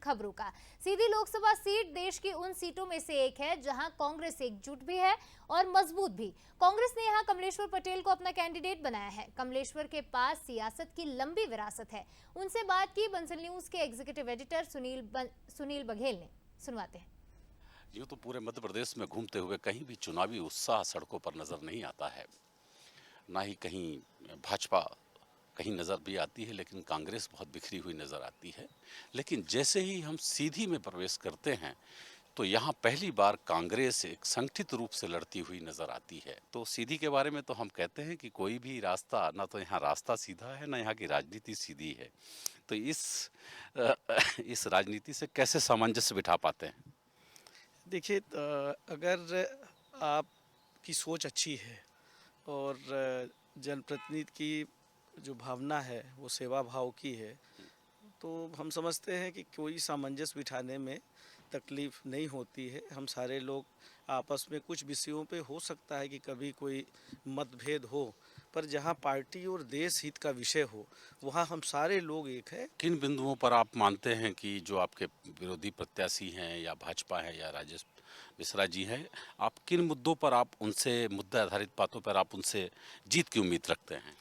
खबरों का। सीधी लोकसभा सीट देश की उन सीटों में से एक है जहां कांग्रेस एकजुट भी है और मजबूत भी। कांग्रेस ने यहां कमलेश्वर पटेल को अपना कैंडिडेट बनाया है। कमलेश्वर के पास सियासत की लंबी विरासत है। उनसे बात की बंसल न्यूज के एग्जीक्यूटिव एडिटर सुनील बघेल ने। सुनवाते हैं। यूँ तो पूरे मध्य प्रदेश में घूमते हुए कहीं भी चुनावी उत्साह सड़कों पर नजर नहीं आता है, ना ही कहीं भाजपा कहीं नज़र भी आती है, लेकिन कांग्रेस बहुत बिखरी हुई नज़र आती है। लेकिन जैसे ही हम सीधी में प्रवेश करते हैं तो यहाँ पहली बार कांग्रेस एक संगठित रूप से लड़ती हुई नज़र आती है। तो सीधी के बारे में तो हम कहते हैं कि कोई भी रास्ता, ना तो यहाँ रास्ता सीधा है, ना यहाँ की राजनीति सीधी है। तो इस राजनीति से कैसे सामंजस्य बिठा पाते हैं? देखिए, अगर आपकी सोच अच्छी है और जनप्रतिनिधि की जो भावना है वो सेवा भाव की है, तो हम समझते हैं कि कोई सामंजस्य बिठाने में तकलीफ़ नहीं होती है। हम सारे लोग आपस में कुछ विषयों पे हो सकता है कि कभी कोई मतभेद हो, पर जहाँ पार्टी और देश हित का विषय हो वहाँ हम सारे लोग एक हैं। किन बिंदुओं पर आप मानते हैं कि जो आपके विरोधी प्रत्याशी हैं या भाजपा है या राजेश मिश्रा जी हैं, आप किन मुद्दों पर आप उनसे, मुद्दा आधारित बातों पर आप उनसे जीत की उम्मीद रखते हैं?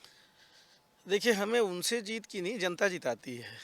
देखिए, हमें उनसे जीत की नहीं, जनता जिताती है।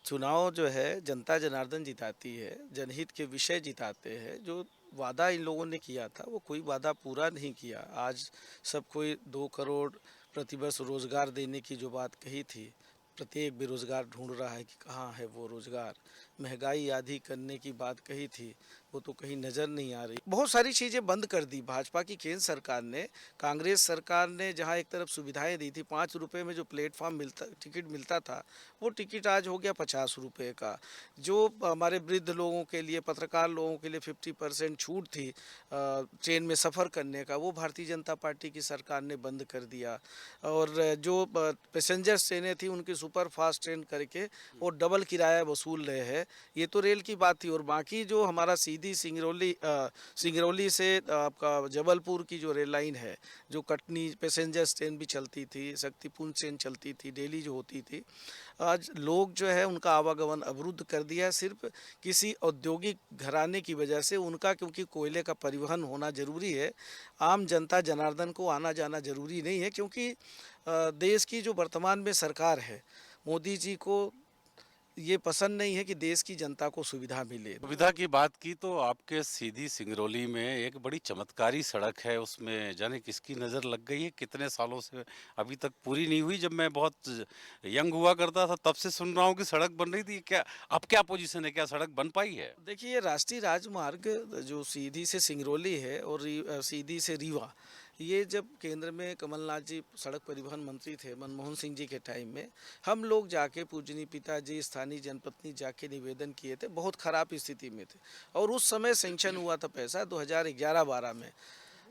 चुनाव जो है जनता जनार्दन जिताती है, जनहित के विषय जिताते हैं। जो वादा इन लोगों ने किया था वो कोई वादा पूरा नहीं किया। आज सब कोई 2 करोड़ प्रतिवर्ष रोज़गार देने की जो बात कही थी, प्रत्येक बेरोज़गार ढूंढ रहा है कि कहाँ है वो रोज़गार। महंगाई आधी करने की बात कही थी, वो तो कहीं नज़र नहीं आ रही। बहुत सारी चीज़ें बंद कर दी भाजपा की केंद्र सरकार ने। कांग्रेस सरकार ने जहाँ एक तरफ सुविधाएं दी थी, 5 रुपये में जो प्लेटफॉर्म मिलता, टिकट मिलता था, वो टिकट आज हो गया 50 रुपये का। जो हमारे वृद्ध लोगों के लिए, पत्रकार लोगों के लिए 50% छूट थी ट्रेन में सफ़र करने का, वो भारतीय जनता पार्टी की सरकार ने बंद कर दिया। और जो पैसेंजर ट्रेनें थी उनकी सुपर फास्ट ट्रेन करके वो डबल किराया वसूल रहे हैं। ये तो रेल की बात थी। और बाकी जो हमारा सीधी सिंगरौली से आपका जबलपुर की जो रेल लाइन है, जो कटनी पैसेंजर ट्रेन भी चलती थी, शक्तिपुंज ट्रेन चलती थी, डेली जो होती थी, आज लोग जो है उनका आवागमन अवरुद्ध कर दिया है। सिर्फ किसी औद्योगिक घराने की वजह से उनका, क्योंकि कोयले का परिवहन होना ज़रूरी है, आम जनता जनार्दन को आना जाना ज़रूरी नहीं है। क्योंकि देश की जो वर्तमान में सरकार है, मोदी जी को ये पसंद नहीं है कि देश की जनता को सुविधा मिले। सुविधा की बात की तो आपके सीधी सिंगरौली में एक बड़ी चमत्कारी सड़क है, उसमें जाने किसकी नज़र लग गई है, कितने सालों से अभी तक पूरी नहीं हुई। जब मैं बहुत यंग हुआ करता था तब से सुन रहा हूँ कि सड़क बन रही थी। क्या अब क्या पोजीशन है, क्या सड़क बन पाई है? देखिए, ये राष्ट्रीय राजमार्ग जो सीधी से सिंगरौली है और सीधी से रीवा, ये जब केंद्र में कमलनाथ जी सड़क परिवहन मंत्री थे मनमोहन सिंह जी के टाइम में, हम लोग जाके पूजनीय पिताजी, स्थानीय जनप्रतिनिधि जाके निवेदन किए थे, बहुत ख़राब स्थिति में थे। और उस समय सेंक्शन हुआ था पैसा 2011-12 में।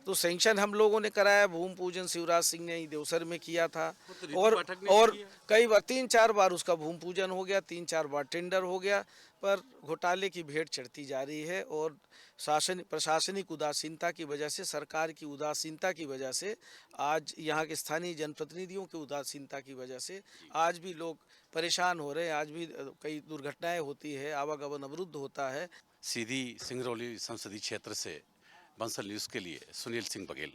तो सेंक्शन हम लोगों ने कराया। भूमि पूजन शिवराज सिंह ने देवसर में किया था। वो तो ऋतु और पाठक ने और की है। कई बार 3-4 बार उसका भूमि पूजन हो गया, 3-4 बार टेंडर हो गया, पर घोटाले की भेंट चढ़ती जा रही है। और प्रशासनिक उदासीनता की वजह से, सरकार की उदासीनता की वजह से, आज यहाँ के स्थानीय जनप्रतिनिधियों की उदासीनता की वजह से आज भी लोग परेशान हो रहे हैं। आज भी कई दुर्घटनाएं होती है, आवागमन अवरुद्ध होता है। सीधी सिंगरौली संसदीय क्षेत्र से बंसल न्यूज़ के लिए सुनील सिंह बघेल।